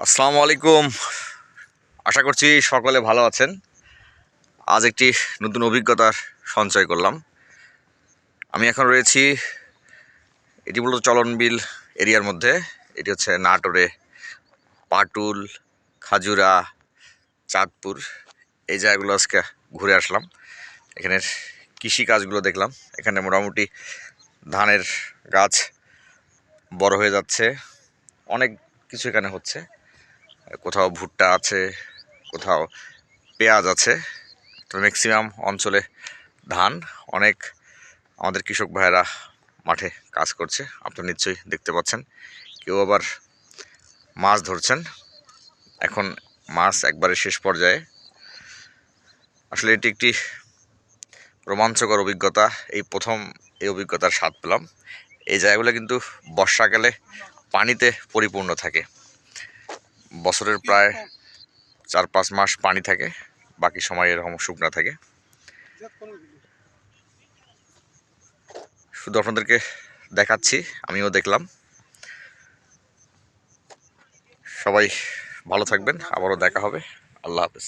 আসসালামু আলাইকুম। আশা করছি সকলে ভালো আছেন। আজ একটি নতুন অভিজ্ঞতার সঞ্চয় করলাম। আমি এখন রয়েছি, এটি মূলত চলনবিল এরিয়ার মধ্যে। এটি হচ্ছে নাটোরে পাটুল, খাজুরা, চাঁদপুর, এই জায়গাগুলো আজকে ঘুরে আসলাম। এখানের কৃষি কাজগুলো দেখলাম। এখানে মোটামুটি ধানের গাছ বড় হয়ে যাচ্ছে, অনেক কিছু এখানে হচ্ছে। কোথাও ভুট্টা আছে, কোথাও পেঁয়াজ আছে, তো ম্যাক্সিমাম অঞ্চলে ধান। অনেক আমাদের কৃষক ভাইয়েরা মাঠে কাজ করছে, আপনারা নিশ্চয়ই দেখতে পাচ্ছেন। কেউ আবার মাছ ধরছেন। এখন মাছ একবারে শেষ পর্যায়ে। আসলে এটি একটি রোমাঞ্চকর অভিজ্ঞতা। এই প্রথম এই অভিজ্ঞতার স্বাদ পেলাম। এই জায়গাগুলো কিন্তু বর্ষাকালে পানিতে পরিপূর্ণ থাকে। বছরের প্রায় 4-5 মাস পানি থাকে, বাকি সময় এরকম শুকনা থাকে। শুধু আপনাদেরকে দেখাচ্ছি, আমিও দেখলাম। সবাই ভালো থাকবেন, আবারও দেখা হবে। আল্লাহ হাফেজ।